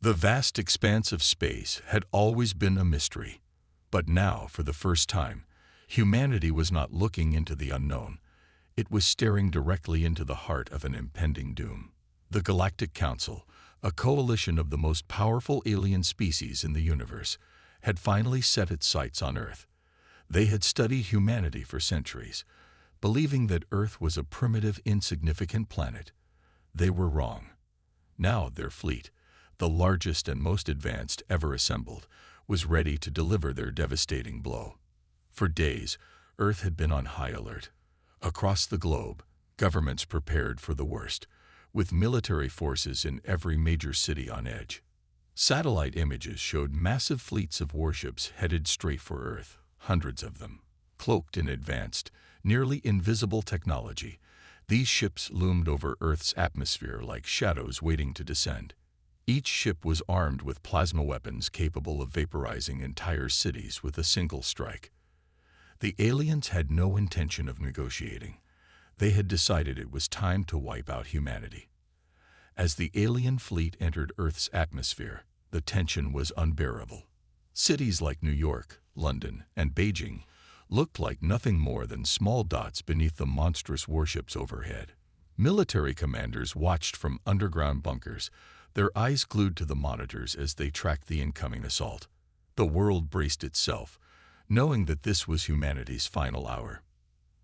The vast expanse of space had always been a mystery, but now, for the first time, humanity was not looking into the unknown. It was staring directly into the heart of an impending doom. The Galactic Council, a coalition of the most powerful alien species in the universe, had finally set its sights on Earth. They had studied humanity for centuries, believing that Earth was a primitive, insignificant planet. They were wrong. Now their fleet, the largest and most advanced ever assembled, was ready to deliver their devastating blow. For days, Earth had been on high alert. Across the globe, governments prepared for the worst, with military forces in every major city on edge. Satellite images showed massive fleets of warships headed straight for Earth, hundreds of them. Cloaked in advanced, nearly invisible technology, these ships loomed over Earth's atmosphere like shadows waiting to descend. Each ship was armed with plasma weapons capable of vaporizing entire cities with a single strike. The aliens had no intention of negotiating. They had decided it was time to wipe out humanity. As the alien fleet entered Earth's atmosphere, the tension was unbearable. Cities like New York, London, and Beijing looked like nothing more than small dots beneath the monstrous warships overhead. Military commanders watched from underground bunkers, their eyes glued to the monitors as they tracked the incoming assault. The world braced itself, knowing that this was humanity's final hour.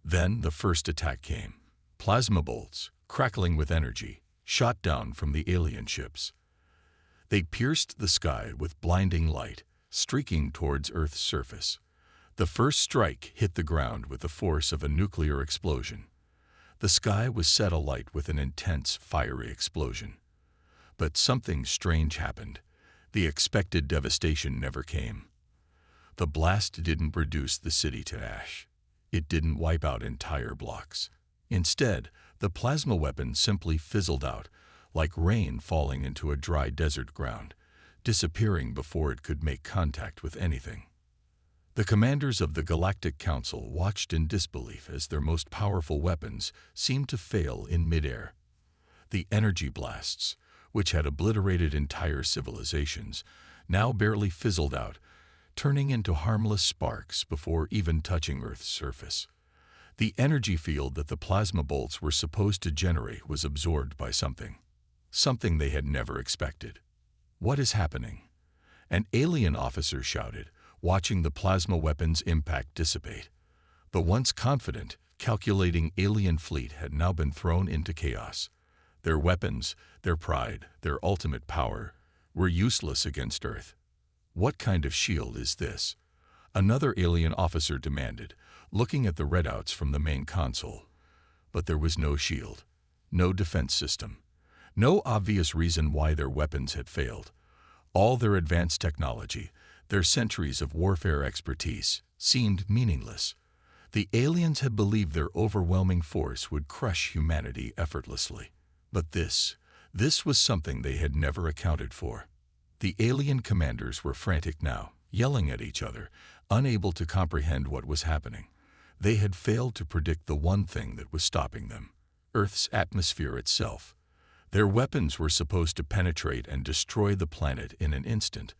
Then the first attack came. Plasma bolts, crackling with energy, shot down from the alien ships. They pierced the sky with blinding light, streaking towards Earth's surface. The first strike hit the ground with the force of a nuclear explosion. The sky was set alight with an intense, fiery explosion. But something strange happened. The expected devastation never came. The blast didn't reduce the city to ash. It didn't wipe out entire blocks. Instead, the plasma weapon simply fizzled out, like rain falling into a dry desert ground, disappearing before it could make contact with anything. The commanders of the Galactic Council watched in disbelief as their most powerful weapons seemed to fail in midair. The energy blasts, which had obliterated entire civilizations, now barely fizzled out, turning into harmless sparks before even touching Earth's surface. The energy field that the plasma bolts were supposed to generate was absorbed by something they had never expected. "What is happening?" An alien officer shouted, watching the plasma weapon's impact dissipate. The once confident, calculating alien fleet had now been thrown into chaos. Their weapons, their pride, their ultimate power, were useless against Earth. "What kind of shield is this?" another alien officer demanded, looking at the readouts from the main console. But there was no shield, no defense system, no obvious reason why their weapons had failed. All their advanced technology, their centuries of warfare expertise, seemed meaningless. The aliens had believed their overwhelming force would crush humanity effortlessly. But this was something they had never accounted for. The alien commanders were frantic now, yelling at each other, unable to comprehend what was happening. They had failed to predict the one thing that was stopping them: Earth's atmosphere itself. Their weapons were supposed to penetrate and destroy the planet in an instant,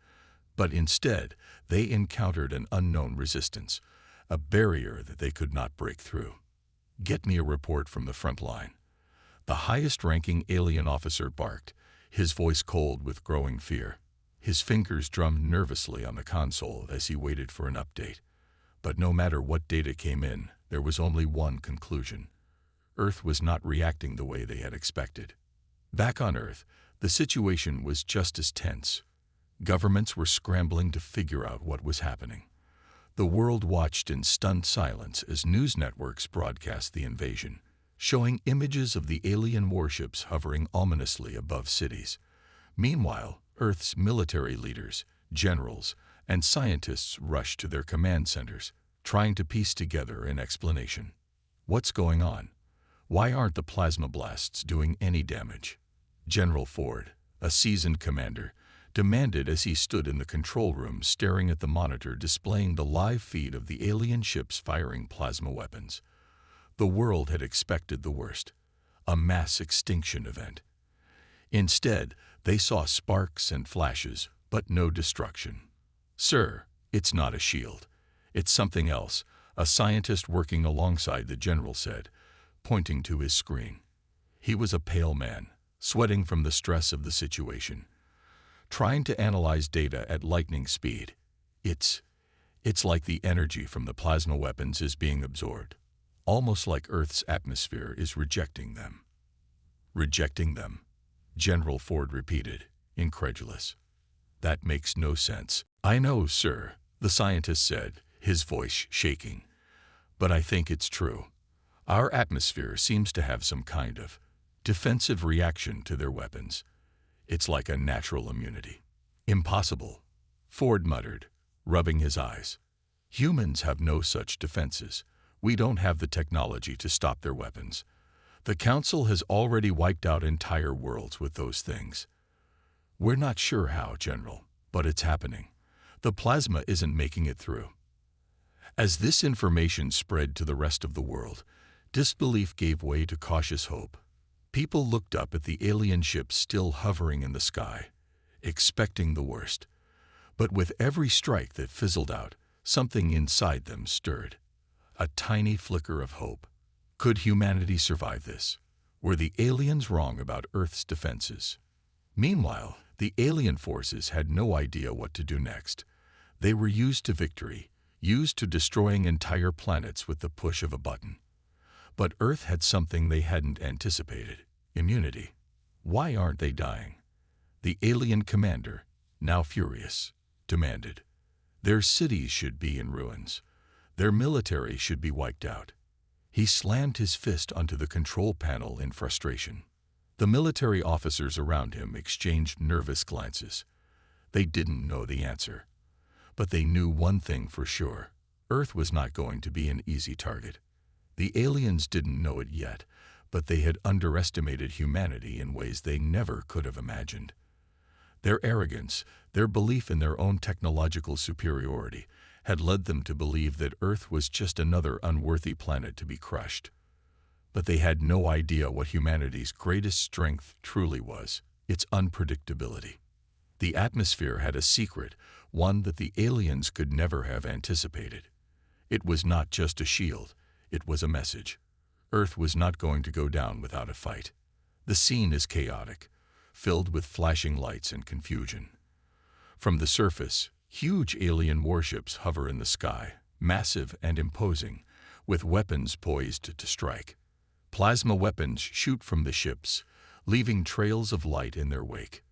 but instead they encountered an unknown resistance, a barrier that they could not break through. "Get me a report from the front line." The highest-ranking alien officer barked, his voice cold with growing fear. His fingers drummed nervously on the console as he waited for an update. But no matter what data came in, there was only one conclusion: Earth was not reacting the way they had expected. Back on Earth, the situation was just as tense. Governments were scrambling to figure out what was happening. The world watched in stunned silence as news networks broadcast the invasion, showing images of the alien warships hovering ominously above cities. Meanwhile, Earth's military leaders, generals, and scientists rushed to their command centers, trying to piece together an explanation. What's going on? Why aren't the plasma blasts doing any damage? General Ford, a seasoned commander, demanded as he stood in the control room staring at the monitor displaying the live feed of the alien ships firing plasma weapons. The world had expected the worst, a mass extinction event. Instead, They saw sparks and flashes, but no destruction. "Sir, it's not a shield. It's something else," a scientist working alongside the general said, pointing to his screen. He was a pale man, sweating from the stress of the situation, trying to analyze data at lightning speed. It's like the energy from the plasma weapons is being absorbed, almost like Earth's atmosphere is rejecting them. Rejecting them, General Ford repeated, incredulous. "That makes no sense." "I know, sir," the scientist said, his voice shaking. "But I think it's true. Our atmosphere seems to have some kind of defensive reaction to their weapons. It's like a natural immunity." "Impossible," Ford muttered, rubbing his eyes. "Humans have no such defenses. We don't have the technology to stop their weapons. The Council has already wiped out entire worlds with those things. We're not sure how, General, but it's happening. The plasma isn't making it through." As this information spread to the rest of the world, disbelief gave way to cautious hope. People looked up at the alien ships still hovering in the sky, expecting the worst. But with every strike that fizzled out, something inside them stirred. A tiny flicker of hope. Could humanity survive this? Were the aliens wrong about Earth's defenses? Meanwhile, the alien forces had no idea what to do next. They were used to victory, used to destroying entire planets with the push of a button. But Earth had something they hadn't anticipated: immunity. "Why aren't they dying?" The alien commander, now furious, demanded. "Their cities should be in ruins. Their military should be wiped out." He slammed his fist onto the control panel in frustration. The military officers around him exchanged nervous glances. They didn't know the answer. But they knew one thing for sure: Earth was not going to be an easy target. The aliens didn't know it yet, but they had underestimated humanity in ways they never could have imagined. Their arrogance, their belief in their own technological superiority, had led them to believe that Earth was just another unworthy planet to be crushed. But they had no idea what humanity's greatest strength truly was: its unpredictability. The atmosphere had a secret, one that the aliens could never have anticipated. It was not just a shield, it was a message. Earth was not going to go down without a fight. The scene is chaotic, filled with flashing lights and confusion. From the surface, huge alien warships hover in the sky, massive and imposing, with weapons poised to strike. Plasma weapons shoot from the ships, leaving trails of light in their wake.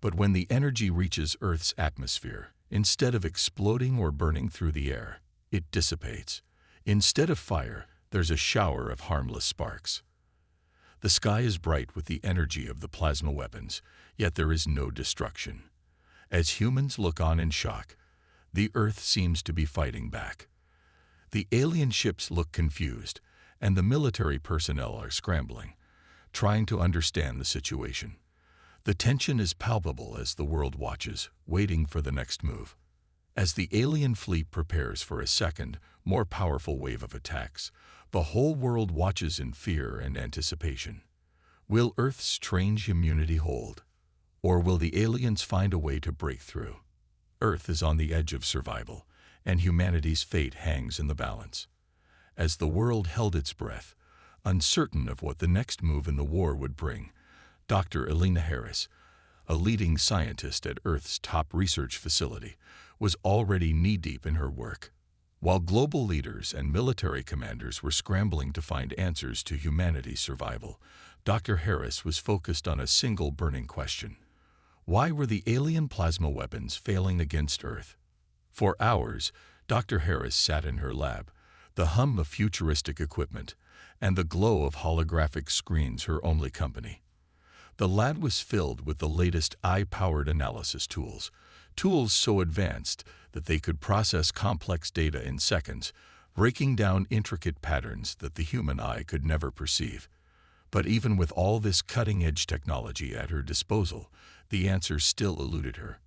But when the energy reaches Earth's atmosphere, instead of exploding or burning through the air, it dissipates. Instead of fire, there's a shower of harmless sparks. The sky is bright with the energy of the plasma weapons, yet there is no destruction. As humans look on in shock, the Earth seems to be fighting back. The alien ships look confused, and the military personnel are scrambling, trying to understand the situation. The tension is palpable as the world watches, waiting for the next move. As the alien fleet prepares for a second, more powerful wave of attacks, the whole world watches in fear and anticipation. Will Earth's strange immunity hold? Or will the aliens find a way to break through? Earth is on the edge of survival, and humanity's fate hangs in the balance. As the world held its breath, uncertain of what the next move in the war would bring, Dr. Elena Harris, a leading scientist at Earth's top research facility, was already knee-deep in her work. While global leaders and military commanders were scrambling to find answers to humanity's survival, Dr. Harris was focused on a single burning question: why were the alien plasma weapons failing against Earth? For hours, Dr. Harris sat in her lab, the hum of futuristic equipment and the glow of holographic screens her only company. The lab was filled with the latest AI-powered analysis tools so advanced that they could process complex data in seconds, breaking down intricate patterns that the human eye could never perceive. But even with all this cutting-edge technology at her disposal, the answers still eluded her.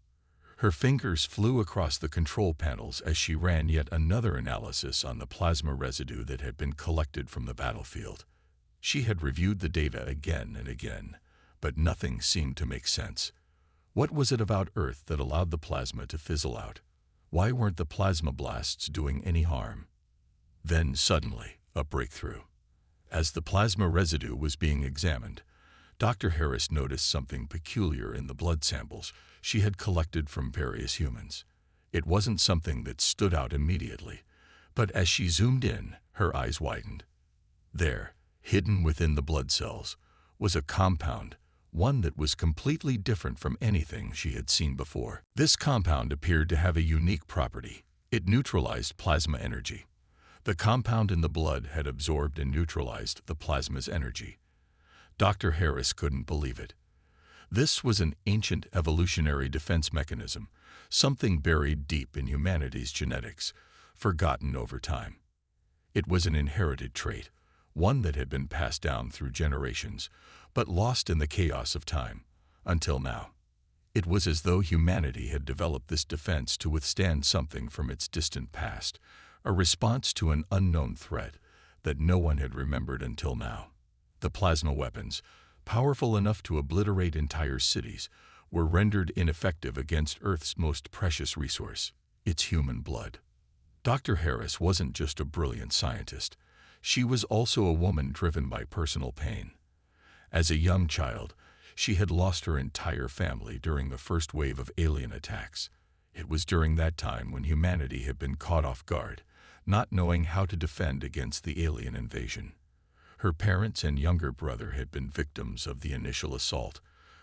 Her fingers flew across the control panels as she ran yet another analysis on the plasma residue that had been collected from the battlefield. She had reviewed the data again and again, but nothing seemed to make sense. What was it about Earth that allowed the plasma to fizzle out? Why weren't the plasma blasts doing any harm? Then, suddenly, a breakthrough. As the plasma residue was being examined, Dr. Harris noticed something peculiar in the blood samples she had collected from various humans. It wasn't something that stood out immediately, but as she zoomed in, her eyes widened. There, hidden within the blood cells, was a compound, one that was completely different from anything she had seen before. This compound appeared to have a unique property. It neutralized plasma energy. The compound in the blood had absorbed and neutralized the plasma's energy. Dr. Harris couldn't believe it. This was an ancient evolutionary defense mechanism, something buried deep in humanity's genetics, forgotten over time. It was an inherited trait, one that had been passed down through generations, but lost in the chaos of time, until now. It was as though humanity had developed this defense to withstand something from its distant past, a response to an unknown threat that no one had remembered until now. The plasma weapons, powerful enough to obliterate entire cities, were rendered ineffective against Earth's most precious resource, its human blood. Dr. Harris wasn't just a brilliant scientist. She was also a woman driven by personal pain. As a young child, she had lost her entire family during the first wave of alien attacks. It was during that time when humanity had been caught off guard, not knowing how to defend against the alien invasion. Her parents and younger brother had been victims of the initial assault,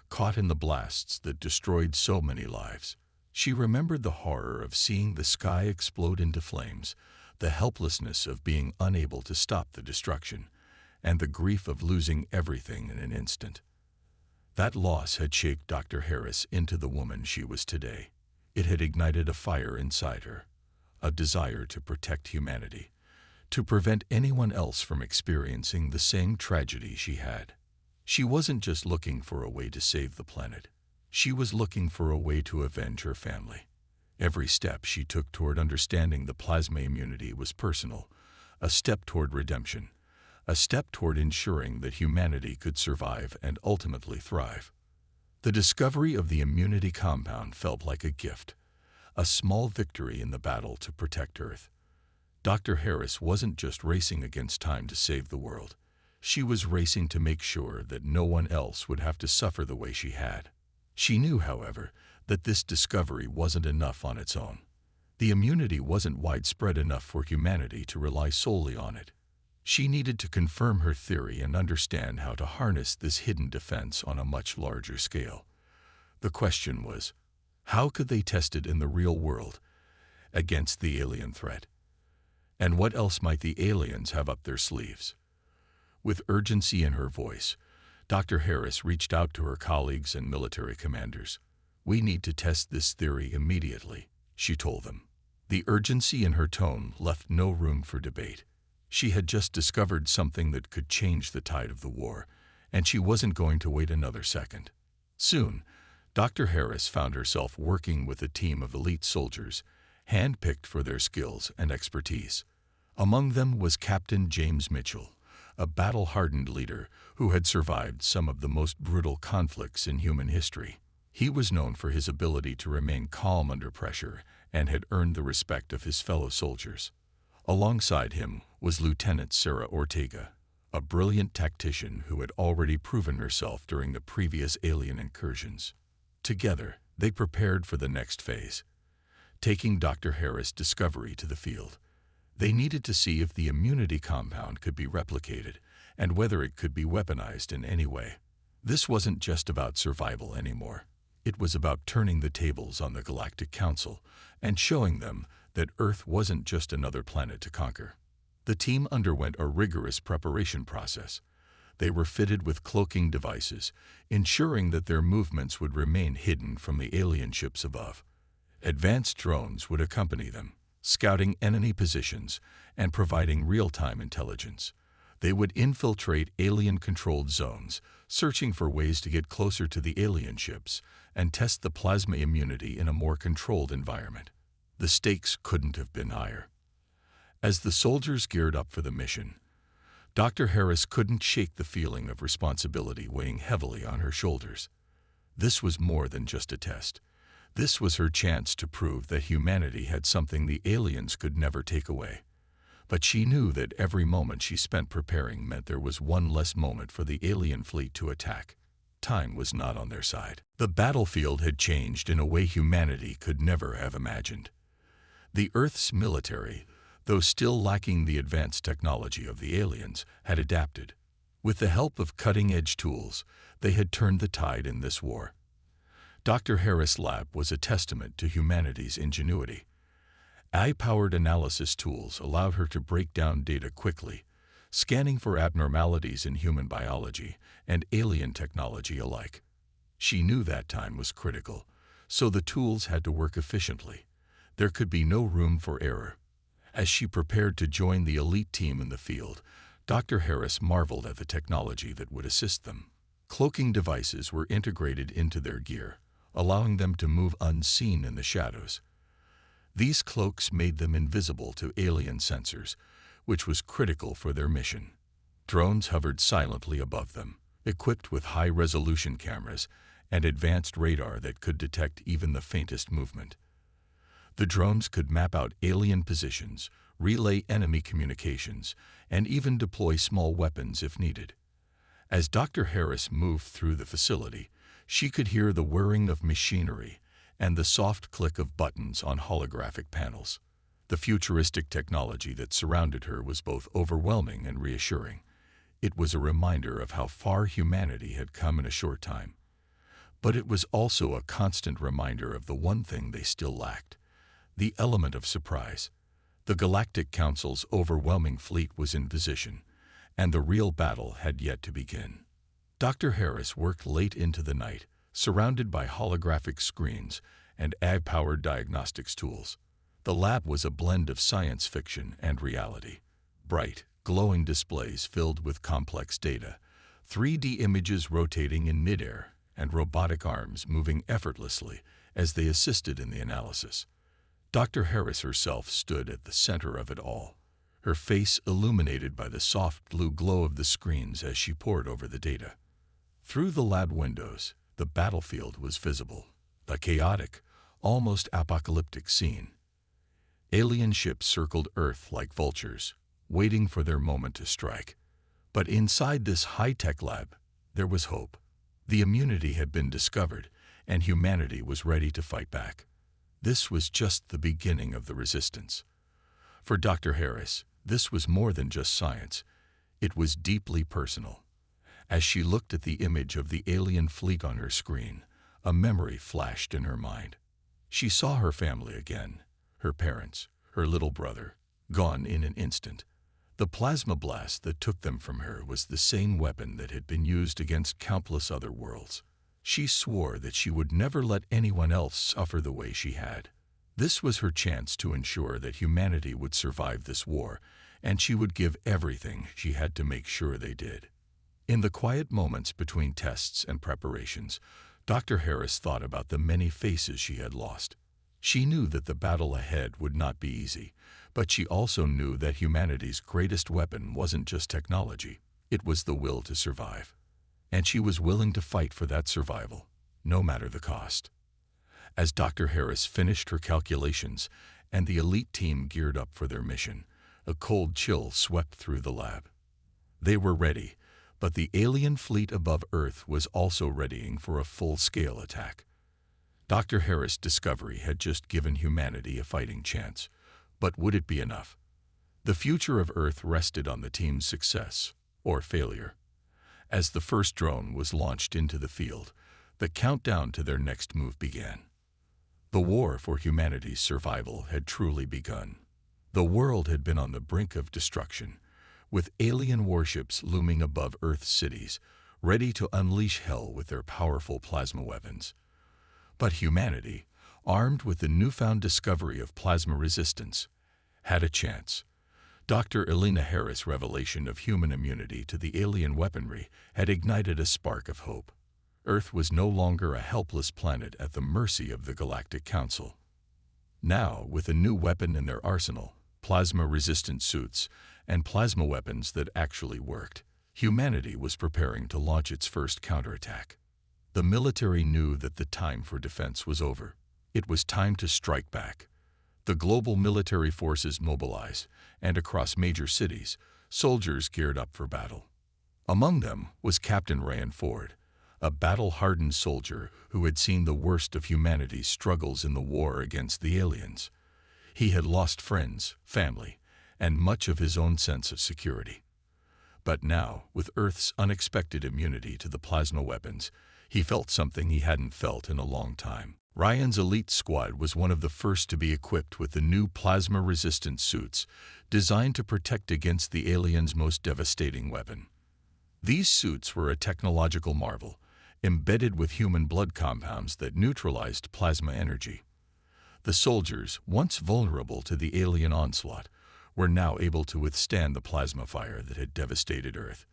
caught in the blasts that destroyed so many lives. She remembered the horror of seeing the sky explode into flames, the helplessness of being unable to stop the destruction, and the grief of losing everything in an instant. That loss had shaped Dr. Harris into the woman she was today. It had ignited a fire inside her, a desire to protect humanity, to prevent anyone else from experiencing the same tragedy she had. She wasn't just looking for a way to save the planet. She was looking for a way to avenge her family. Every step she took toward understanding the plasma immunity was personal, a step toward redemption, a step toward ensuring that humanity could survive and ultimately thrive. The discovery of the immunity compound felt like a gift, a small victory in the battle to protect Earth. Dr. Harris wasn't just racing against time to save the world. She was racing to make sure that no one else would have to suffer the way she had. She knew, however, that this discovery wasn't enough on its own. The immunity wasn't widespread enough for humanity to rely solely on it. She needed to confirm her theory and understand how to harness this hidden defense on a much larger scale. The question was, how could they test it in the real world against the alien threat? And what else might the aliens have up their sleeves? With urgency in her voice, Dr. Harris reached out to her colleagues and military commanders. "We need to test this theory immediately," she told them. The urgency in her tone left no room for debate. She had just discovered something that could change the tide of the war, and she wasn't going to wait another second. Soon, Dr. Harris found herself working with a team of elite soldiers, hand-picked for their skills and expertise. Among them was Captain James Mitchell, a battle-hardened leader who had survived some of the most brutal conflicts in human history. He was known for his ability to remain calm under pressure and had earned the respect of his fellow soldiers. Alongside him was Lieutenant Sarah Ortega, a brilliant tactician who had already proven herself during the previous alien incursions. Together, they prepared for the next phase, taking Dr. Harris' discovery to the field. They needed to see if the immunity compound could be replicated and whether it could be weaponized in any way. This wasn't just about survival anymore. It was about turning the tables on the Galactic Council and showing them that Earth wasn't just another planet to conquer. The team underwent a rigorous preparation process. They were fitted with cloaking devices, ensuring that their movements would remain hidden from the alien ships above. Advanced drones would accompany them, scouting enemy positions and providing real-time intelligence. They would infiltrate alien-controlled zones, searching for ways to get closer to the alien ships and test the plasma immunity in a more controlled environment. The stakes couldn't have been higher. As the soldiers geared up for the mission, Dr. Harris couldn't shake the feeling of responsibility weighing heavily on her shoulders. This was more than just a test. This was her chance to prove that humanity had something the aliens could never take away. But she knew that every moment she spent preparing meant there was one less moment for the alien fleet to attack. Time was not on their side. The battlefield had changed in a way humanity could never have imagined. The Earth's military, though still lacking the advanced technology of the aliens, had adapted. With the help of cutting-edge tools, they had turned the tide in this war. Dr. Harris' lab was a testament to humanity's ingenuity. AI-powered analysis tools allowed her to break down data quickly, scanning for abnormalities in human biology and alien technology alike. She knew that time was critical, so the tools had to work efficiently. There could be no room for error. As she prepared to join the elite team in the field, Dr. Harris marveled at the technology that would assist them. Cloaking devices were integrated into their gear, allowing them to move unseen in the shadows. These cloaks made them invisible to alien sensors, which was critical for their mission. Drones hovered silently above them, equipped with high-resolution cameras and advanced radar that could detect even the faintest movement. The drones could map out alien positions, relay enemy communications, and even deploy small weapons if needed. As Dr. Harris moved through the facility, she could hear the whirring of machinery and the soft click of buttons on holographic panels. The futuristic technology that surrounded her was both overwhelming and reassuring. It was a reminder of how far humanity had come in a short time. But it was also a constant reminder of the one thing they still lacked: the element of surprise. The Galactic Council's overwhelming fleet was in position, and the real battle had yet to begin. Dr. Harris worked late into the night, surrounded by holographic screens and AI-powered diagnostics tools. The lab was a blend of science fiction and reality. Bright, glowing displays filled with complex data, 3D images rotating in midair, and robotic arms moving effortlessly as they assisted in the analysis. Dr. Harris herself stood at the center of it all, her face illuminated by the soft blue glow of the screens as she pored over the data. Through the lab windows, the battlefield was visible, a chaotic, almost apocalyptic scene. Alien ships circled Earth like vultures, waiting for their moment to strike. But inside this high-tech lab, there was hope. The immunity had been discovered, and humanity was ready to fight back. This was just the beginning of the resistance. For Dr. Harris, this was more than just science. It was deeply personal. As she looked at the image of the alien fleet on her screen, a memory flashed in her mind. She saw her family again, her parents, her little brother, gone in an instant. The plasma blast that took them from her was the same weapon that had been used against countless other worlds. She swore that she would never let anyone else suffer the way she had. This was her chance to ensure that humanity would survive this war, and she would give everything she had to make sure they did. In the quiet moments between tests and preparations, Dr. Harris thought about the many faces she had lost. She knew that the battle ahead would not be easy, but she also knew that humanity's greatest weapon wasn't just technology, it was the will to survive. And she was willing to fight for that survival, no matter the cost. As Dr. Harris finished her calculations and the elite team geared up for their mission, a cold chill swept through the lab. They were ready, but the alien fleet above Earth was also readying for a full-scale attack. Dr. Harris' discovery had just given humanity a fighting chance, but would it be enough? The future of Earth rested on the team's success or failure. As the first drone was launched into the field, the countdown to their next move began. The war for humanity's survival had truly begun. The world had been on the brink of destruction, with alien warships looming above Earth's cities, ready to unleash hell with their powerful plasma weapons. But humanity, armed with the newfound discovery of plasma resistance, had a chance. Dr. Elena Harris' revelation of human immunity to the alien weaponry had ignited a spark of hope. Earth was no longer a helpless planet at the mercy of the Galactic Council. Now, with a new weapon in their arsenal, plasma-resistant suits, and plasma weapons that actually worked, humanity was preparing to launch its first counterattack. The military knew that the time for defense was over. It was time to strike back. The global military forces mobilized, and across major cities, soldiers geared up for battle. Among them was Captain Ryan Ford, a battle-hardened soldier who had seen the worst of humanity's struggles in the war against the aliens. He had lost friends, family, and much of his own sense of security. But now, with Earth's unexpected immunity to the plasma weapons, he felt something he hadn't felt in a long time. Ryan's elite squad was one of the first to be equipped with the new plasma-resistant suits designed to protect against the aliens' most devastating weapon. These suits were a technological marvel, embedded with human blood compounds that neutralized plasma energy. The soldiers, once vulnerable to the alien onslaught, were now able to withstand the plasma fire that had devastated Earth.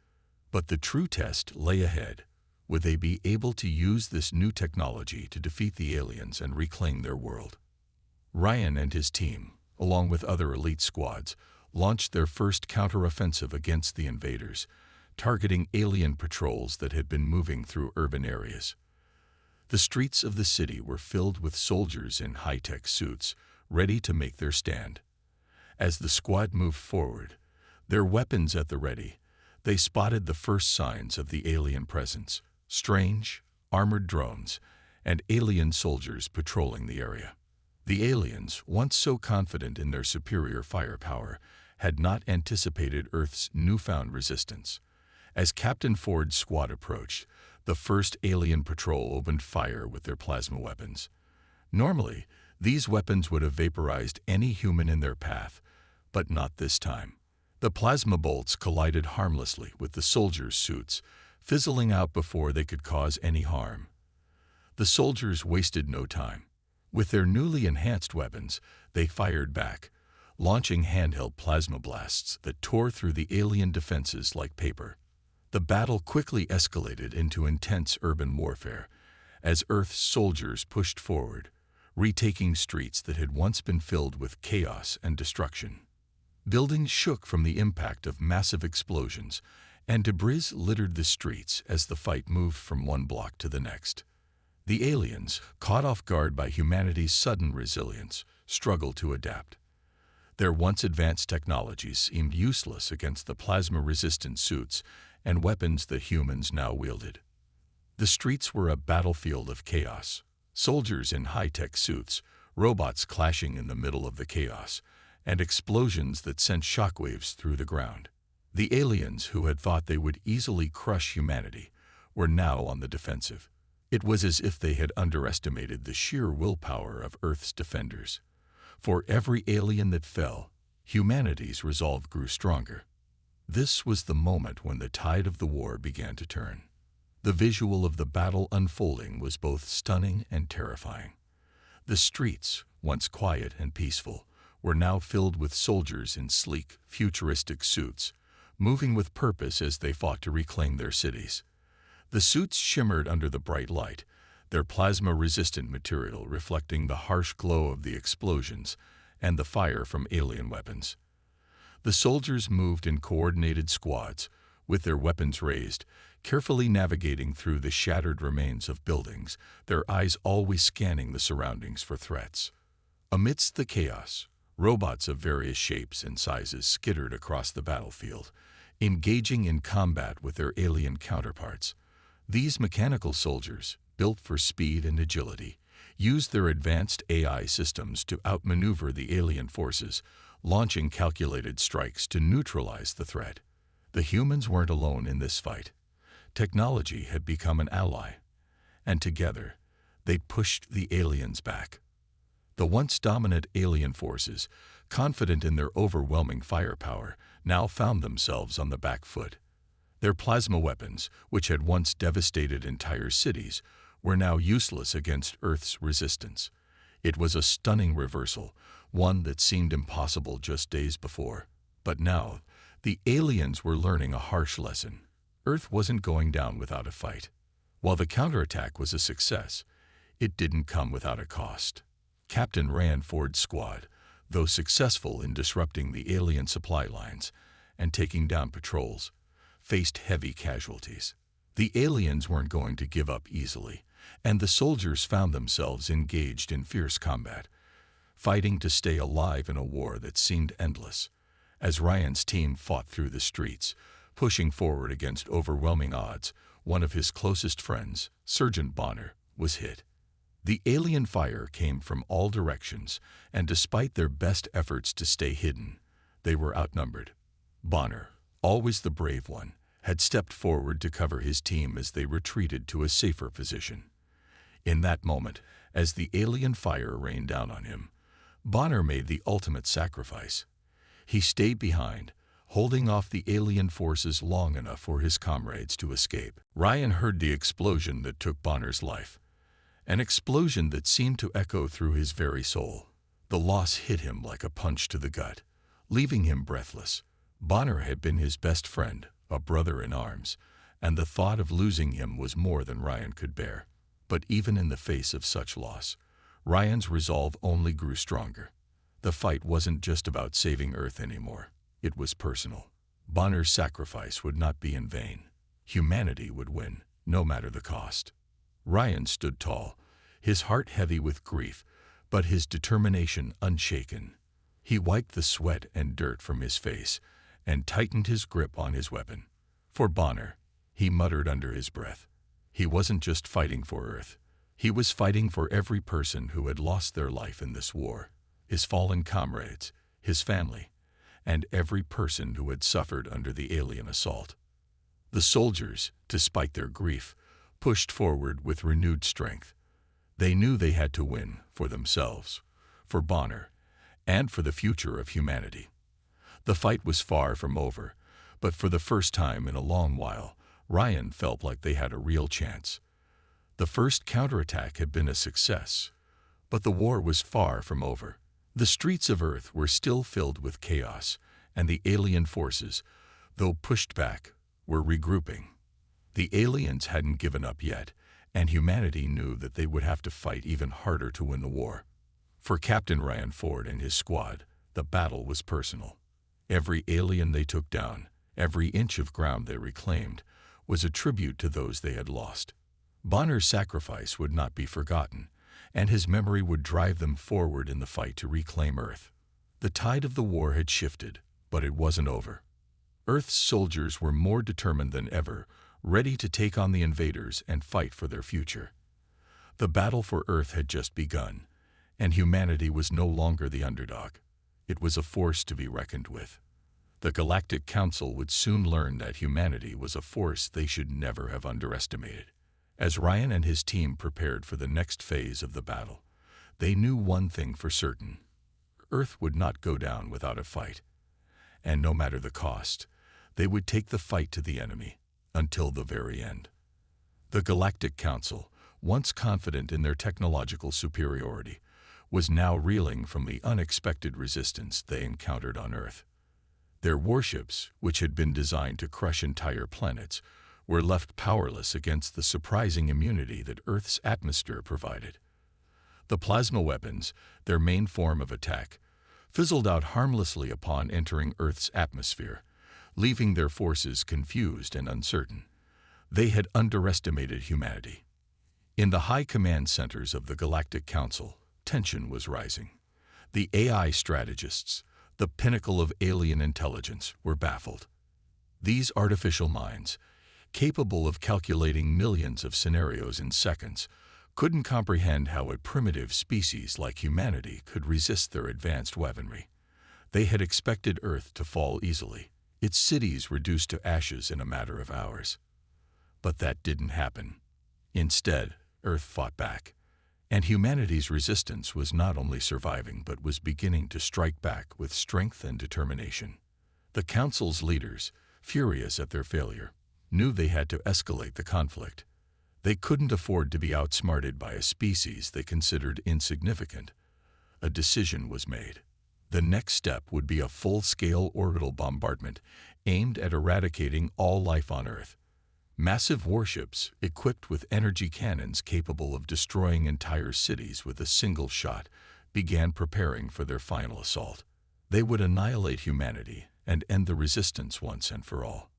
But the true test lay ahead. Would they be able to use this new technology to defeat the aliens and reclaim their world? Ryan and his team, along with other elite squads, launched their first counteroffensive against the invaders, targeting alien patrols that had been moving through urban areas. The streets of the city were filled with soldiers in high-tech suits, ready to make their stand. As the squad moved forward, their weapons at the ready, they spotted the first signs of the alien presence: strange, armored drones, and alien soldiers patrolling the area. The aliens, once so confident in their superior firepower, had not anticipated Earth's newfound resistance. As Captain Ford's squad approached, the first alien patrol opened fire with their plasma weapons. Normally, these weapons would have vaporized any human in their path, but not this time. The plasma bolts collided harmlessly with the soldiers' suits, fizzling out before they could cause any harm. The soldiers wasted no time. With their newly enhanced weapons, they fired back, launching handheld plasma blasts that tore through the alien defenses like paper. The battle quickly escalated into intense urban warfare as Earth's soldiers pushed forward, retaking streets that had once been filled with chaos and destruction. Buildings shook from the impact of massive explosions, and debris littered the streets as the fight moved from one block to the next. The aliens, caught off guard by humanity's sudden resilience, struggled to adapt. Their once advanced technologies seemed useless against the plasma-resistant suits and weapons that humans now wielded. The streets were a battlefield of chaos. Soldiers in high-tech suits, robots clashing in the middle of the chaos, and explosions that sent shockwaves through the ground. The aliens, who had thought they would easily crush humanity, were now on the defensive. It was as if they had underestimated the sheer willpower of Earth's defenders. For every alien that fell, humanity's resolve grew stronger. This was the moment when the tide of the war began to turn. The visual of the battle unfolding was both stunning and terrifying. The streets, once quiet and peaceful, were now filled with soldiers in sleek, futuristic suits, moving with purpose as they fought to reclaim their cities. The suits shimmered under the bright light, their plasma-resistant material reflecting the harsh glow of the explosions and the fire from alien weapons. The soldiers moved in coordinated squads, with their weapons raised, carefully navigating through the shattered remains of buildings, their eyes always scanning the surroundings for threats. Amidst the chaos, robots of various shapes and sizes skittered across the battlefield, engaging in combat with their alien counterparts. These mechanical soldiers, built for speed and agility, used their advanced AI systems to outmaneuver the alien forces, launching calculated strikes to neutralize the threat. The humans weren't alone in this fight. Technology had become an ally, and together, they pushed the aliens back. The once dominant alien forces, confident in their overwhelming firepower, now found themselves on the back foot. Their plasma weapons, which had once devastated entire cities, were now useless against Earth's resistance. It was a stunning reversal, one that seemed impossible just days before. But now, the aliens were learning a harsh lesson. Earth wasn't going down without a fight. While the counterattack was a success, it didn't come without a cost. Captain Ryan Ford's squad, though successful in disrupting the alien supply lines and taking down patrols, faced heavy casualties. The aliens weren't going to give up easily, and the soldiers found themselves engaged in fierce combat, fighting to stay alive in a war that seemed endless. As Ryan's team fought through the streets, pushing forward against overwhelming odds, one of his closest friends, Sergeant Bonner, was hit. The alien fire came from all directions, and despite their best efforts to stay hidden, they were outnumbered. Bonner, always the brave one, had stepped forward to cover his team as they retreated to a safer position. In that moment, as the alien fire rained down on him, Bonner made the ultimate sacrifice. He stayed behind, holding off the alien forces long enough for his comrades to escape. Ryan heard the explosion that took Bonner's life, an explosion that seemed to echo through his very soul. The loss hit him like a punch to the gut, leaving him breathless. Bonner had been his best friend, a brother in arms, and the thought of losing him was more than Ryan could bear. But even in the face of such loss, Ryan's resolve only grew stronger. The fight wasn't just about saving Earth anymore. It was personal. Bonner's sacrifice would not be in vain. Humanity would win, no matter the cost. Ryan stood tall, his heart heavy with grief, but his determination unshaken. He wiped the sweat and dirt from his face and tightened his grip on his weapon. For Bonner, he muttered under his breath, he wasn't just fighting for Earth. He was fighting for every person who had lost their life in this war, his fallen comrades, his family, and every person who had suffered under the alien assault. The soldiers, despite their grief, pushed forward with renewed strength. They knew they had to win for themselves, for Bonner, and for the future of humanity. The fight was far from over, but for the first time in a long while, Ryan felt like they had a real chance. The first counterattack had been a success, but the war was far from over. The streets of Earth were still filled with chaos, and the alien forces, though pushed back, were regrouping. The aliens hadn't given up yet, and humanity knew that they would have to fight even harder to win the war. For Captain Ryan Ford and his squad, the battle was personal. Every alien they took down, every inch of ground they reclaimed, was a tribute to those they had lost. Bonner's sacrifice would not be forgotten, and his memory would drive them forward in the fight to reclaim Earth. The tide of the war had shifted, but it wasn't over. Earth's soldiers were more determined than ever, ready to take on the invaders and fight for their future. The battle for Earth had just begun, and humanity was no longer the underdog. It was a force to be reckoned with. The Galactic Council would soon learn that humanity was a force they should never have underestimated. As Ryan and his team prepared for the next phase of the battle, they knew one thing for certain. Earth would not go down without a fight. And no matter the cost, they would take the fight to the enemy until the very end. The Galactic Council, once confident in their technological superiority, was now reeling from the unexpected resistance they encountered on Earth. Their warships, which had been designed to crush entire planets, were left powerless against the surprising immunity that Earth's atmosphere provided. The plasma weapons, their main form of attack, fizzled out harmlessly upon entering Earth's atmosphere, leaving their forces confused and uncertain. They had underestimated humanity. In the high command centers of the Galactic Council, tension was rising. The AI strategists, the pinnacle of alien intelligence, were baffled. These artificial minds, capable of calculating millions of scenarios in seconds, couldn't comprehend how a primitive species like humanity could resist their advanced weaponry. They had expected Earth to fall easily, its cities reduced to ashes in a matter of hours. But that didn't happen. Instead, Earth fought back, and humanity's resistance was not only surviving but was beginning to strike back with strength and determination. The Council's leaders, furious at their failure, knew they had to escalate the conflict. They couldn't afford to be outsmarted by a species they considered insignificant. A decision was made. The next step would be a full-scale orbital bombardment aimed at eradicating all life on Earth. Massive warships, equipped with energy cannons capable of destroying entire cities with a single shot, began preparing for their final assault. They would annihilate humanity and end the resistance once and for all.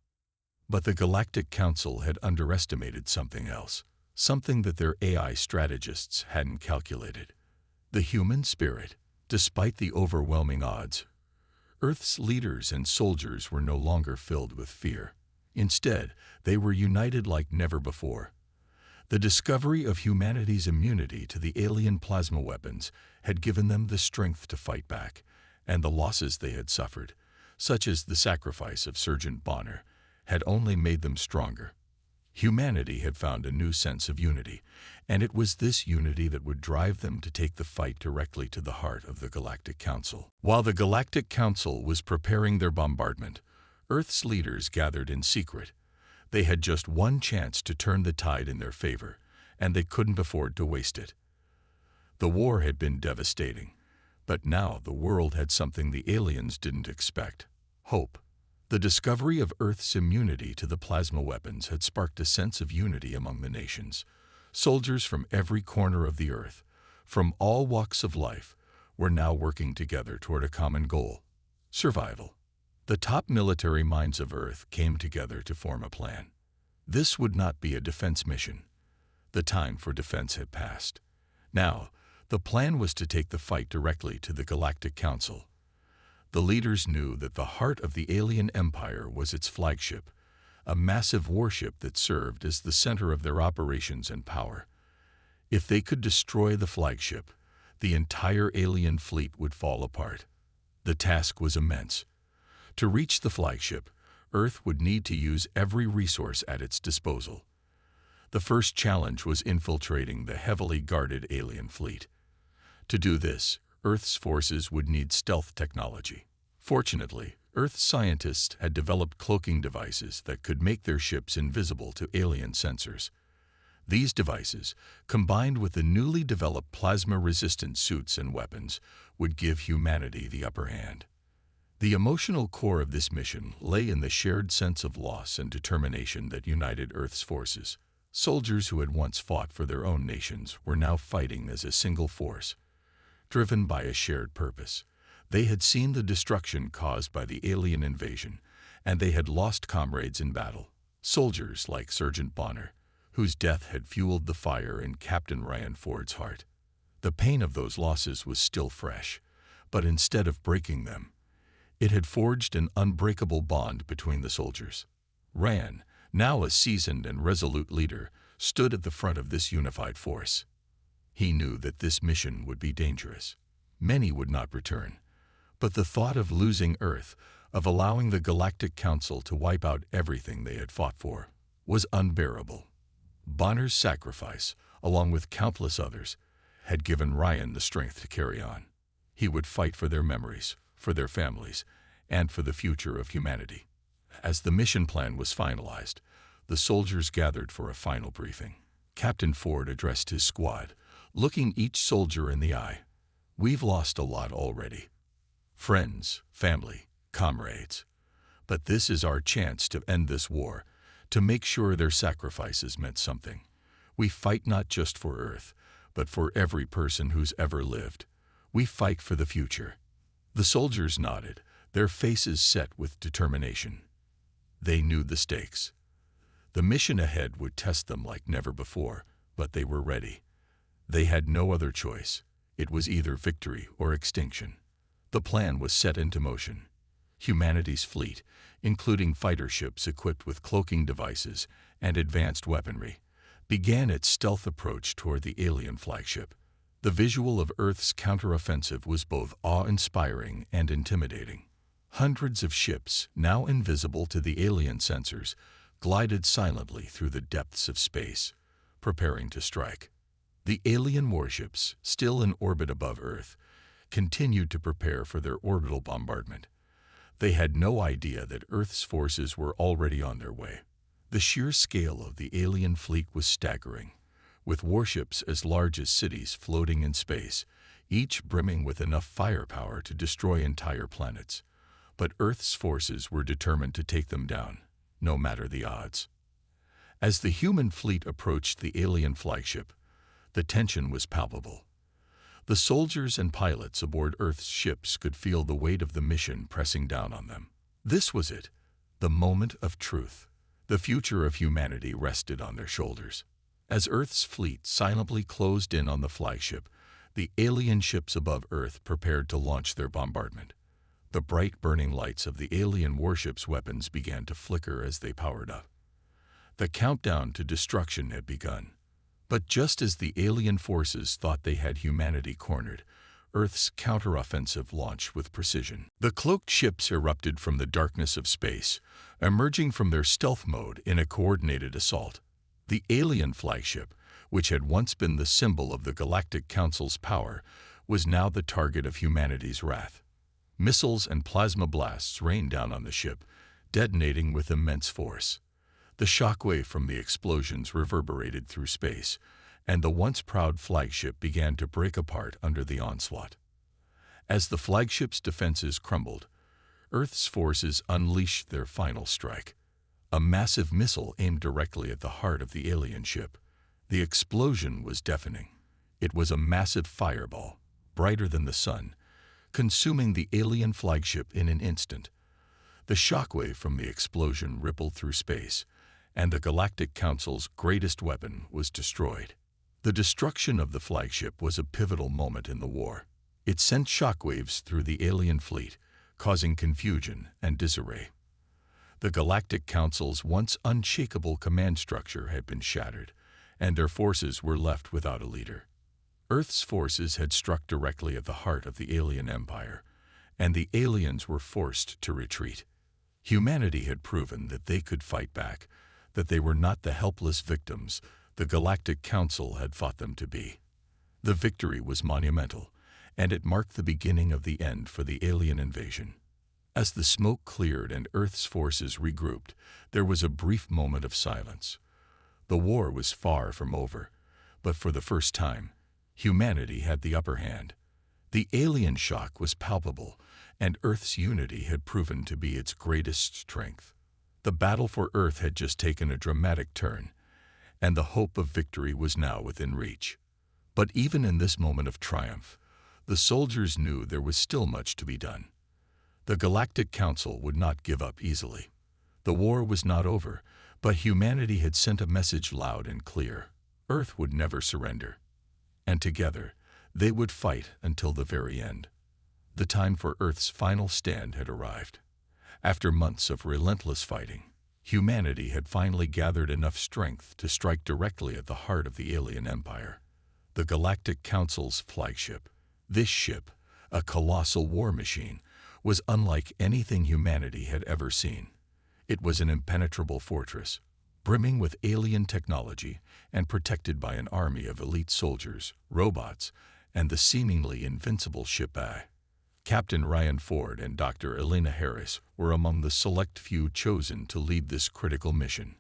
But the Galactic Council had underestimated something else, something that their AI strategists hadn't calculated. The human spirit. Despite the overwhelming odds, Earth's leaders and soldiers were no longer filled with fear. Instead, they were united like never before. The discovery of humanity's immunity to the alien plasma weapons had given them the strength to fight back, and the losses they had suffered, such as the sacrifice of Sergeant Bonner, had only made them stronger. Humanity had found a new sense of unity, and it was this unity that would drive them to take the fight directly to the heart of the Galactic Council. While the Galactic Council was preparing their bombardment, Earth's leaders gathered in secret. They had just one chance to turn the tide in their favor, and they couldn't afford to waste it. The war had been devastating, but now the world had something the aliens didn't expect: hope. The discovery of Earth's immunity to the plasma weapons had sparked a sense of unity among the nations. Soldiers from every corner of the Earth, from all walks of life, were now working together toward a common goal: survival. The top military minds of Earth came together to form a plan. This would not be a defense mission. The time for defense had passed. Now, the plan was to take the fight directly to the Galactic Council. The leaders knew that the heart of the alien empire was its flagship, a massive warship that served as the center of their operations and power. If they could destroy the flagship, the entire alien fleet would fall apart. The task was immense. To reach the flagship, Earth would need to use every resource at its disposal. The first challenge was infiltrating the heavily guarded alien fleet. To do this, Earth's forces would need stealth technology. Fortunately, Earth's scientists had developed cloaking devices that could make their ships invisible to alien sensors. These devices, combined with the newly developed plasma-resistant suits and weapons, would give humanity the upper hand. The emotional core of this mission lay in the shared sense of loss and determination that united Earth's forces. Soldiers who had once fought for their own nations were now fighting as a single force, driven by a shared purpose. They had seen the destruction caused by the alien invasion, and they had lost comrades in battle. Soldiers like Sergeant Bonner, whose death had fueled the fire in Captain Ryan Ford's heart. The pain of those losses was still fresh, but instead of breaking them, it had forged an unbreakable bond between the soldiers. Ryan, now a seasoned and resolute leader, stood at the front of this unified force. He knew that this mission would be dangerous. Many would not return, but the thought of losing Earth, of allowing the Galactic Council to wipe out everything they had fought for, was unbearable. Bonner's sacrifice, along with countless others, had given Ryan the strength to carry on. He would fight for their memories, for their families, and for the future of humanity. As the mission plan was finalized, the soldiers gathered for a final briefing. Captain Ford addressed his squad, looking each soldier in the eye. "We've lost a lot already. Friends, family, comrades. But this is our chance to end this war, to make sure their sacrifices meant something. We fight not just for Earth, but for every person who's ever lived. We fight for the future." The soldiers nodded, their faces set with determination. They knew the stakes. The mission ahead would test them like never before, but they were ready. They had no other choice. It was either victory or extinction. The plan was set into motion. Humanity's fleet, including fighter ships equipped with cloaking devices and advanced weaponry, began its stealth approach toward the alien flagship. The visual of Earth's counteroffensive was both awe-inspiring and intimidating. Hundreds of ships, now invisible to the alien sensors, glided silently through the depths of space, preparing to strike. The alien warships, still in orbit above Earth, continued to prepare for their orbital bombardment. They had no idea that Earth's forces were already on their way. The sheer scale of the alien fleet was staggering, with warships as large as cities floating in space, each brimming with enough firepower to destroy entire planets. But Earth's forces were determined to take them down, no matter the odds. As the human fleet approached the alien flagship, the tension was palpable. The soldiers and pilots aboard Earth's ships could feel the weight of the mission pressing down on them. This was it, the moment of truth. The future of humanity rested on their shoulders. As Earth's fleet silently closed in on the flagship, the alien ships above Earth prepared to launch their bombardment. The bright burning lights of the alien warship's weapons began to flicker as they powered up. The countdown to destruction had begun. But just as the alien forces thought they had humanity cornered, Earth's counteroffensive launched with precision. The cloaked ships erupted from the darkness of space, emerging from their stealth mode in a coordinated assault. The alien flagship, which had once been the symbol of the Galactic Council's power, was now the target of humanity's wrath. Missiles and plasma blasts rained down on the ship, detonating with immense force. The shockwave from the explosions reverberated through space, and the once proud flagship began to break apart under the onslaught. As the flagship's defenses crumbled, Earth's forces unleashed their final strike. A massive missile aimed directly at the heart of the alien ship. The explosion was deafening. It was a massive fireball, brighter than the sun, consuming the alien flagship in an instant. The shockwave from the explosion rippled through space, and the Galactic Council's greatest weapon was destroyed. The destruction of the flagship was a pivotal moment in the war. It sent shockwaves through the alien fleet, causing confusion and disarray. The Galactic Council's once unshakable command structure had been shattered, and their forces were left without a leader. Earth's forces had struck directly at the heart of the alien empire, and the aliens were forced to retreat. Humanity had proven that they could fight back, that they were not the helpless victims the Galactic Council had thought them to be. The victory was monumental, and it marked the beginning of the end for the alien invasion. As the smoke cleared and Earth's forces regrouped, there was a brief moment of silence. The war was far from over, but for the first time, humanity had the upper hand. The alien shock was palpable, and Earth's unity had proven to be its greatest strength. The battle for Earth had just taken a dramatic turn, and the hope of victory was now within reach. But even in this moment of triumph, the soldiers knew there was still much to be done. The Galactic Council would not give up easily. The war was not over, but humanity had sent a message loud and clear. Earth would never surrender. And together, they would fight until the very end. The time for Earth's final stand had arrived. After months of relentless fighting, humanity had finally gathered enough strength to strike directly at the heart of the alien empire. The Galactic Council's flagship. This ship, a colossal war machine, was unlike anything humanity had ever seen. It was an impenetrable fortress, brimming with alien technology and protected by an army of elite soldiers, robots, and the seemingly invincible ship A. Captain Ryan Ford and Dr. Elena Harris were among the select few chosen to lead this critical mission.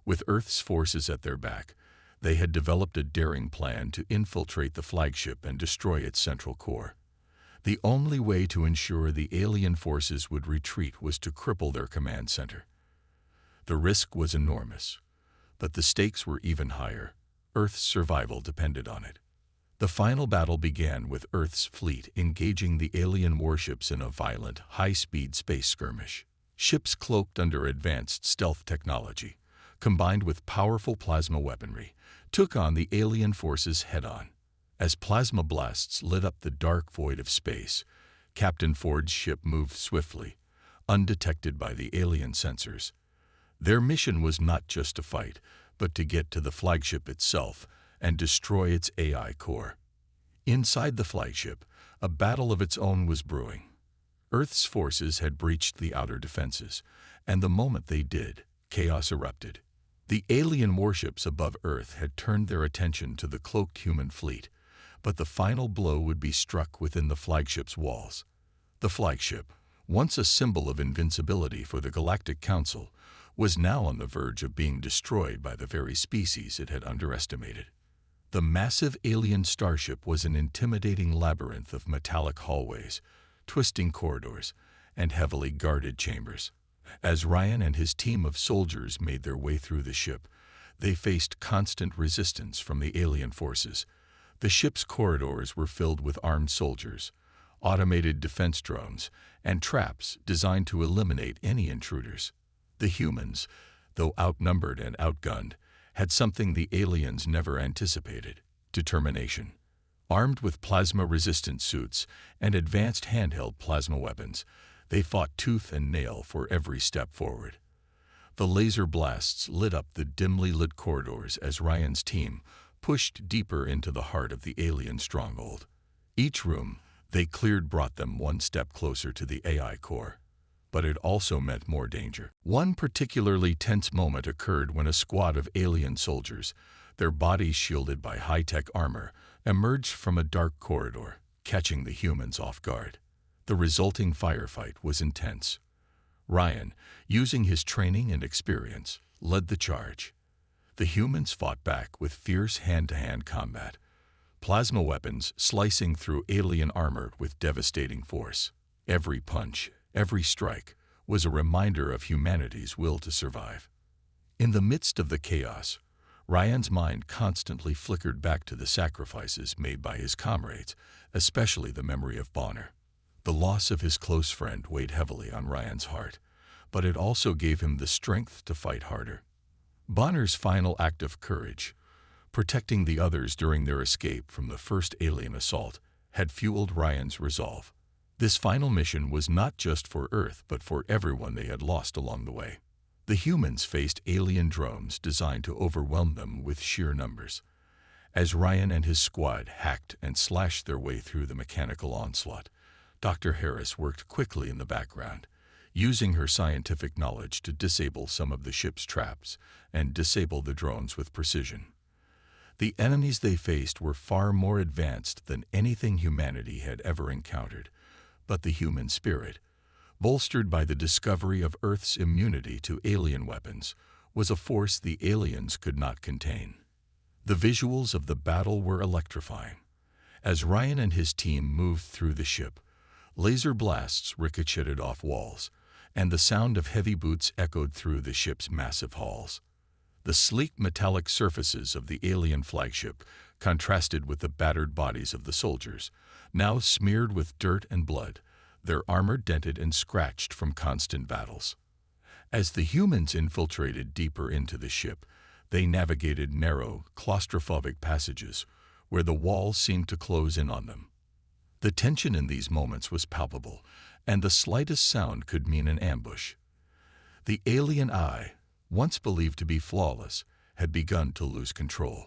With Earth's forces at their back, they had developed a daring plan to infiltrate the flagship and destroy its central core. The only way to ensure the alien forces would retreat was to cripple their command center. The risk was enormous, but the stakes were even higher. Earth's survival depended on it. The final battle began with Earth's fleet engaging the alien warships in a violent, high-speed space skirmish. Ships cloaked under advanced stealth technology, combined with powerful plasma weaponry, took on the alien forces head-on. As plasma blasts lit up the dark void of space, Captain Ford's ship moved swiftly, undetected by the alien sensors. Their mission was not just to fight, but to get to the flagship itself and destroy its AI core. Inside the flagship, a battle of its own was brewing. Earth's forces had breached the outer defenses, and the moment they did, chaos erupted. The alien warships above Earth had turned their attention to the cloaked human fleet, but the final blow would be struck within the flagship's walls. The flagship, once a symbol of invincibility for the Galactic Council, was now on the verge of being destroyed by the very species it had underestimated. The massive alien starship was an intimidating labyrinth of metallic hallways, twisting corridors, and heavily guarded chambers. As Ryan and his team of soldiers made their way through the ship, they faced constant resistance from the alien forces. The ship's corridors were filled with armed soldiers, automated defense drones, and traps designed to eliminate any intruders. The humans, though outnumbered and outgunned, had something the aliens never anticipated: determination. Armed with plasma-resistant suits and advanced handheld plasma weapons, they fought tooth and nail for every step forward. The laser blasts lit up the dimly lit corridors as Ryan's team pushed deeper into the heart of the alien stronghold. Each room they cleared brought them one step closer to the AI core. But it also meant more danger. One particularly tense moment occurred when a squad of alien soldiers, their bodies shielded by high-tech armor, emerged from a dark corridor, catching the humans off guard. The resulting firefight was intense. Ryan, using his training and experience, led the charge. The humans fought back with fierce hand-to-hand combat, plasma weapons slicing through alien armor with devastating force. Every punch, every strike, was a reminder of humanity's will to survive. In the midst of the chaos, Ryan's mind constantly flickered back to the sacrifices made by his comrades, especially the memory of Bonner. The loss of his close friend weighed heavily on Ryan's heart, but it also gave him the strength to fight harder. Bonner's final act of courage, protecting the others during their escape from the first alien assault, had fueled Ryan's resolve. This final mission was not just for Earth, but for everyone they had lost along the way. The humans faced alien drones designed to overwhelm them with sheer numbers. As Ryan and his squad hacked and slashed their way through the mechanical onslaught, Dr. Harris worked quickly in the background, using her scientific knowledge to disable some of the ship's traps and disable the drones with precision. The enemies they faced were far more advanced than anything humanity had ever encountered, but the human spirit, bolstered by the discovery of Earth's immunity to alien weapons, was a force the aliens could not contain. The visuals of the battle were electrifying. As Ryan and his team moved through the ship, laser blasts ricocheted off walls, and the sound of heavy boots echoed through the ship's massive halls. The sleek metallic surfaces of the alien flagship contrasted with the battered bodies of the soldiers, now smeared with dirt and blood, their armor dented and scratched from constant battles. As the humans infiltrated deeper into the ship, they navigated narrow, claustrophobic passages where the walls seemed to close in on them. The tension in these moments was palpable, and the slightest sound could mean an ambush. The alien eye, once believed to be flawless, had begun to lose control.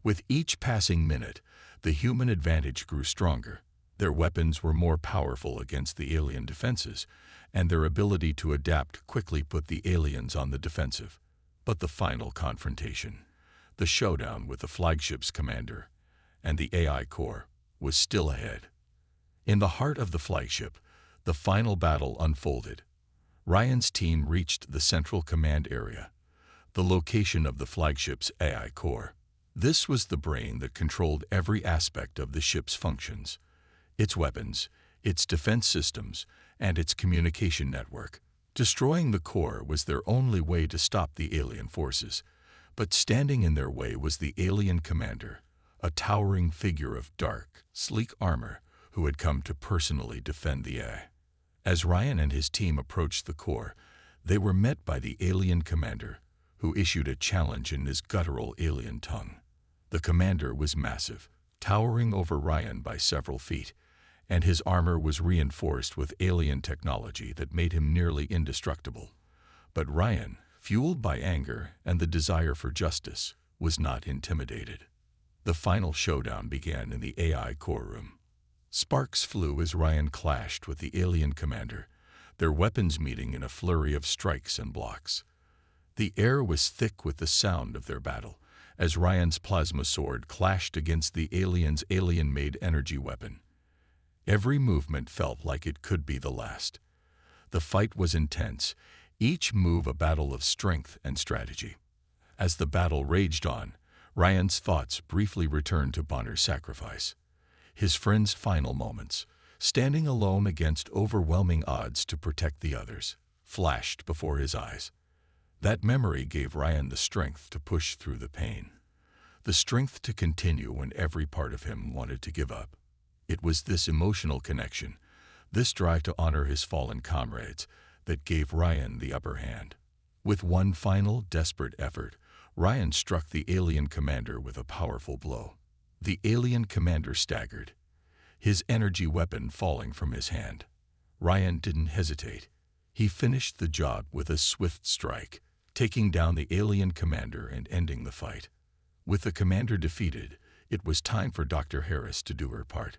With each passing minute, the human advantage grew stronger. Their weapons were more powerful against the alien defenses, and their ability to adapt quickly put the aliens on the defensive. But the final confrontation, the showdown with the flagship's commander and the AI core, was still ahead. In the heart of the flagship, the final battle unfolded. Ryan's team reached the central command area, the location of the flagship's AI core. This was the brain that controlled every aspect of the ship's functions: its weapons, its defense systems, and its communication network. Destroying the core was their only way to stop the alien forces, but standing in their way was the alien commander, a towering figure of dark, sleek armor who had come to personally defend the AI. As Ryan and his team approached the core, they were met by the alien commander, who issued a challenge in his guttural alien tongue. The commander was massive, towering over Ryan by several feet, and his armor was reinforced with alien technology that made him nearly indestructible. But Ryan, fueled by anger and the desire for justice, was not intimidated. The final showdown began in the AI core room. Sparks flew as Ryan clashed with the alien commander, their weapons meeting in a flurry of strikes and blocks. The air was thick with the sound of their battle, as Ryan's plasma sword clashed against the alien's alien-made energy weapon. Every movement felt like it could be the last. The fight was intense, each move a battle of strength and strategy. As the battle raged on, Ryan's thoughts briefly returned to Bonner's sacrifice. His friend's final moments, standing alone against overwhelming odds to protect the others, flashed before his eyes. That memory gave Ryan the strength to push through the pain, the strength to continue when every part of him wanted to give up. It was this emotional connection, this drive to honor his fallen comrades, that gave Ryan the upper hand. With one final, desperate effort, Ryan struck the alien commander with a powerful blow. The alien commander staggered, his energy weapon falling from his hand. Ryan didn't hesitate. He finished the job with a swift strike, taking down the alien commander and ending the fight. With the commander defeated, it was time for Dr. Harris to do her part.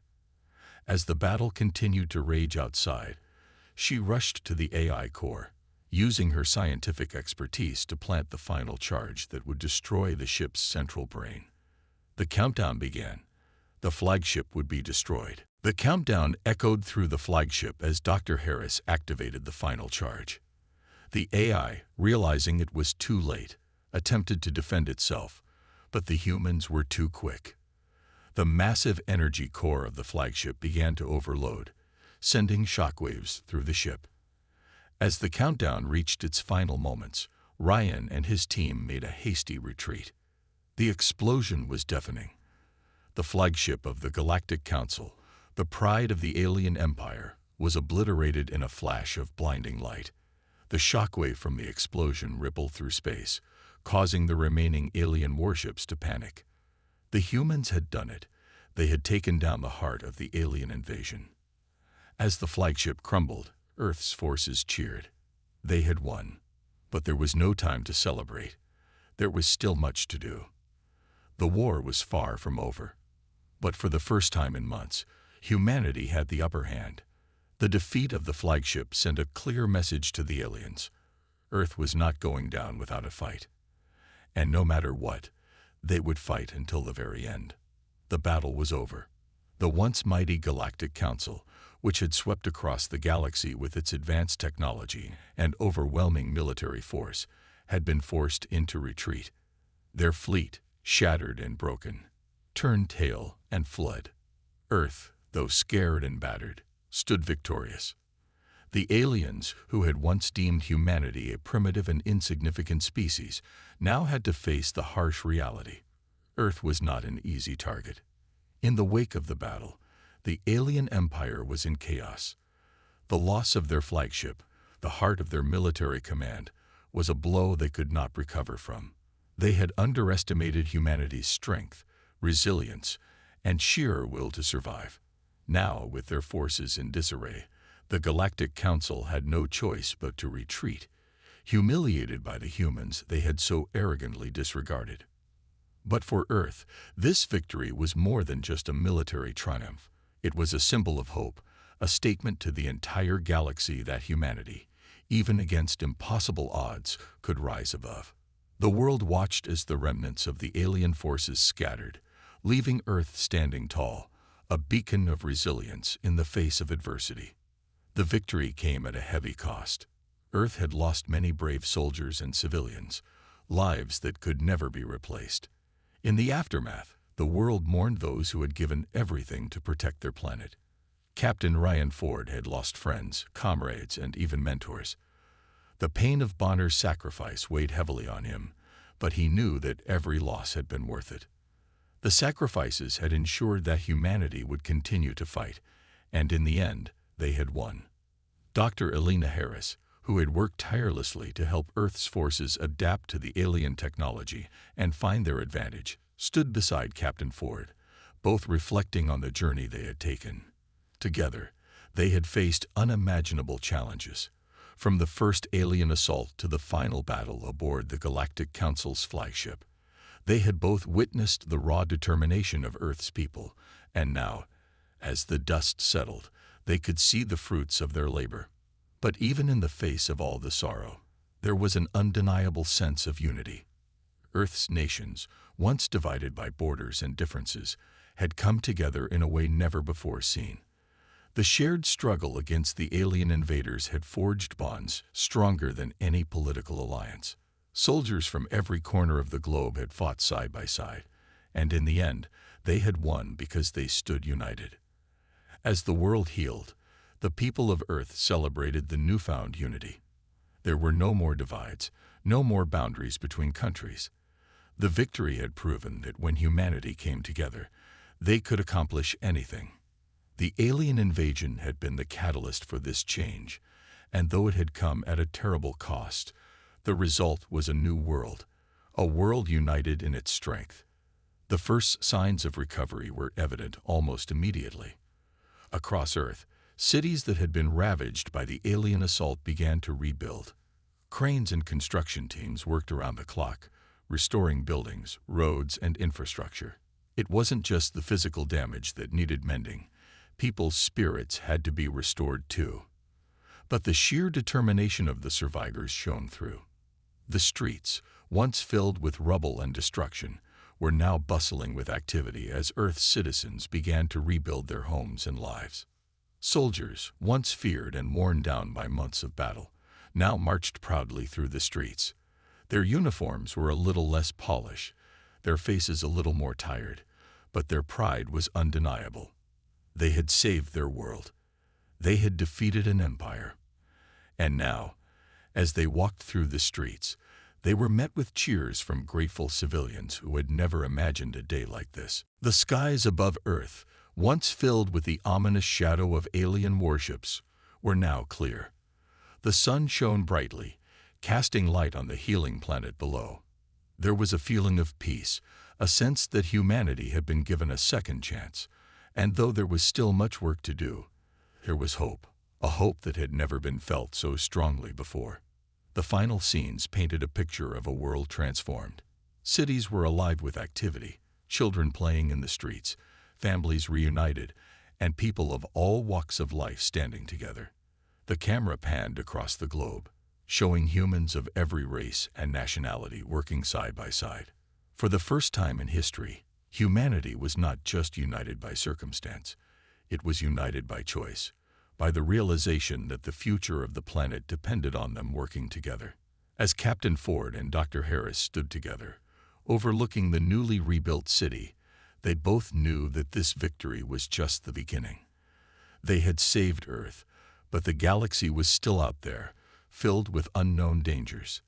As the battle continued to rage outside, she rushed to the AI core, using her scientific expertise to plant the final charge that would destroy the ship's central brain. The countdown began. The flagship would be destroyed. The countdown echoed through the flagship as Dr. Harris activated the final charge. The AI, realizing it was too late, attempted to defend itself, but the humans were too quick. The massive energy core of the flagship began to overload, sending shockwaves through the ship. As the countdown reached its final moments, Ryan and his team made a hasty retreat. The explosion was deafening. The flagship of the Galactic Council, the pride of the alien empire, was obliterated in a flash of blinding light. The shockwave from the explosion rippled through space, causing the remaining alien warships to panic. The humans had done it. They had taken down the heart of the alien invasion. As the flagship crumbled, Earth's forces cheered. They had won. But there was no time to celebrate. There was still much to do. The war was far from over. But for the first time in months, humanity had the upper hand. The defeat of the flagship sent a clear message to the aliens. Earth was not going down without a fight. And no matter what, they would fight until the very end. The battle was over. The once mighty Galactic Council, which had swept across the galaxy with its advanced technology and overwhelming military force, had been forced into retreat. Their fleet, shattered and broken, turned tail and fled. Earth, though scared and battered, stood victorious. The aliens, who had once deemed humanity a primitive and insignificant species, now had to face the harsh reality. Earth was not an easy target. In the wake of the battle, the alien empire was in chaos. The loss of their flagship, the heart of their military command, was a blow they could not recover from. They had underestimated humanity's strength, resilience, and sheer will to survive. Now, with their forces in disarray, the Galactic Council had no choice but to retreat, humiliated by the humans they had so arrogantly disregarded. But for Earth, this victory was more than just a military triumph. It was a symbol of hope, a statement to the entire galaxy that humanity, even against impossible odds, could rise above. The world watched as the remnants of the alien forces scattered, leaving Earth standing tall, a beacon of resilience in the face of adversity. The victory came at a heavy cost. Earth had lost many brave soldiers and civilians, lives that could never be replaced. In the aftermath, the world mourned those who had given everything to protect their planet. Captain Ryan Ford had lost friends, comrades, and even mentors. The pain of Bonner's sacrifice weighed heavily on him, but he knew that every loss had been worth it. The sacrifices had ensured that humanity would continue to fight, and in the end, they had won. Dr. Elena Harris, who had worked tirelessly to help Earth's forces adapt to the alien technology and find their advantage, stood beside Captain Ford, both reflecting on the journey they had taken. Together, they had faced unimaginable challenges, from the first alien assault to the final battle aboard the Galactic Council's flagship. They had both witnessed the raw determination of Earth's people, and now, as the dust settled, they could see the fruits of their labor. But even in the face of all the sorrow, there was an undeniable sense of unity. Earth's nations, once divided by borders and differences, had come together in a way never before seen. The shared struggle against the alien invaders had forged bonds stronger than any political alliance. Soldiers from every corner of the globe had fought side by side, and in the end, they had won because they stood united. As the world healed, the people of Earth celebrated the newfound unity. There were no more divides, no more boundaries between countries. The victory had proven that when humanity came together, they could accomplish anything. The alien invasion had been the catalyst for this change, and though it had come at a terrible cost, The result was a new world, a world united in its strength. The first signs of recovery were evident almost immediately. Across Earth, cities that had been ravaged by the alien assault began to rebuild. Cranes and construction teams worked around the clock, restoring buildings, roads, and infrastructure. It wasn't just the physical damage that needed mending. People's spirits had to be restored too. But the sheer determination of the survivors shone through. The streets, once filled with rubble and destruction, were now bustling with activity as Earth's citizens began to rebuild their homes and lives. Soldiers, once feared and worn down by months of battle, now marched proudly through the streets. Their uniforms were a little less polished, their faces a little more tired, but their pride was undeniable. They had saved their world. They had defeated an empire. And now, as they walked through the streets, they were met with cheers from grateful civilians who had never imagined a day like this. The skies above Earth, once filled with the ominous shadow of alien warships, were now clear. The sun shone brightly, casting light on the healing planet below. There was a feeling of peace, a sense that humanity had been given a second chance, and though there was still much work to do, there was hope, a hope that had never been felt so strongly before. The final scenes painted a picture of a world transformed. Cities were alive with activity, children playing in the streets, families reunited, and people of all walks of life standing together. The camera panned across the globe, showing humans of every race and nationality working side by side. For the first time in history, humanity was not just united by circumstance, it was united by choice, by the realization that the future of the planet depended on them working together. As Captain Ford and Dr. Harris stood together, overlooking the newly rebuilt city, they both knew that this victory was just the beginning. They had saved Earth, but the galaxy was still out there, filled with unknown dangers.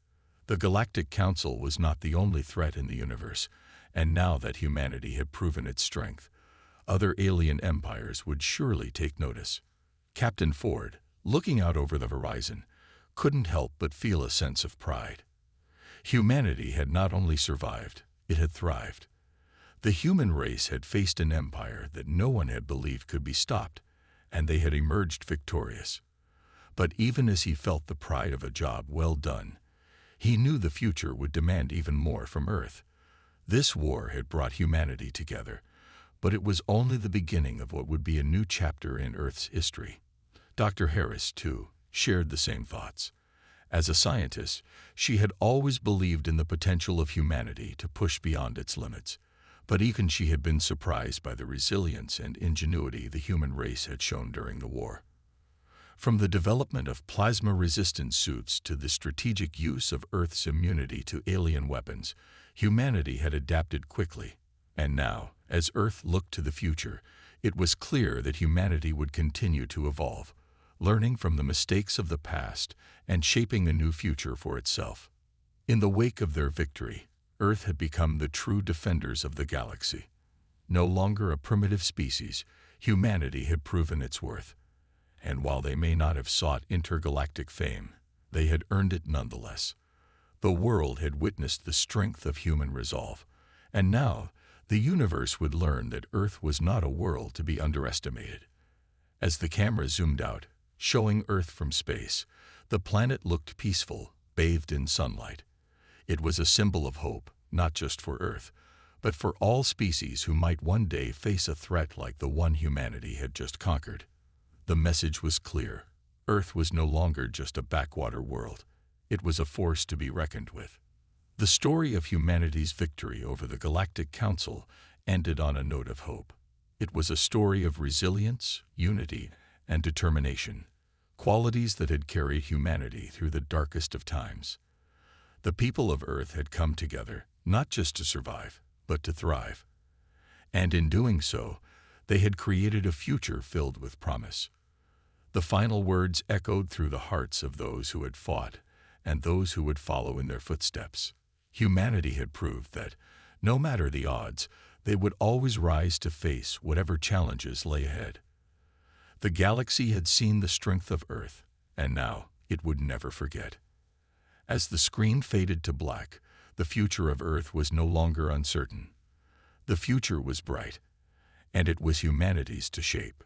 The Galactic Council was not the only threat in the universe, and now that humanity had proven its strength, other alien empires would surely take notice. Captain Ford, looking out over the horizon, couldn't help but feel a sense of pride. Humanity had not only survived, it had thrived. The human race had faced an empire that no one had believed could be stopped, and they had emerged victorious. But even as he felt the pride of a job well done, he knew the future would demand even more from Earth. This war had brought humanity together, but it was only the beginning of what would be a new chapter in Earth's history. Dr. Harris, too, shared the same thoughts. As a scientist, she had always believed in the potential of humanity to push beyond its limits, but even she had been surprised by the resilience and ingenuity the human race had shown during the war. From the development of plasma-resistant suits to the strategic use of Earth's immunity to alien weapons, humanity had adapted quickly. And now, as Earth looked to the future, it was clear that humanity would continue to evolve, learning from the mistakes of the past and shaping a new future for itself. In the wake of their victory, Earth had become the true defenders of the galaxy. No longer a primitive species, humanity had proven its worth. And while they may not have sought intergalactic fame, they had earned it nonetheless. The world had witnessed the strength of human resolve, and now the universe would learn that Earth was not a world to be underestimated. As the camera zoomed out, showing Earth from space, the planet looked peaceful, bathed in sunlight. It was a symbol of hope, not just for Earth, but for all species who might one day face a threat like the one humanity had just conquered. The message was clear. Earth was no longer just a backwater world. It was a force to be reckoned with. The story of humanity's victory over the Galactic Council ended on a note of hope. It was a story of resilience, unity, and determination, qualities that had carried humanity through the darkest of times. The people of Earth had come together, not just to survive, but to thrive. And in doing so, they had created a future filled with promise. The final words echoed through the hearts of those who had fought and those who would follow in their footsteps. Humanity had proved that, no matter the odds, they would always rise to face whatever challenges lay ahead. The galaxy had seen the strength of Earth, and now it would never forget. As the screen faded to black, the future of Earth was no longer uncertain. The future was bright, and it was humanity's to shape.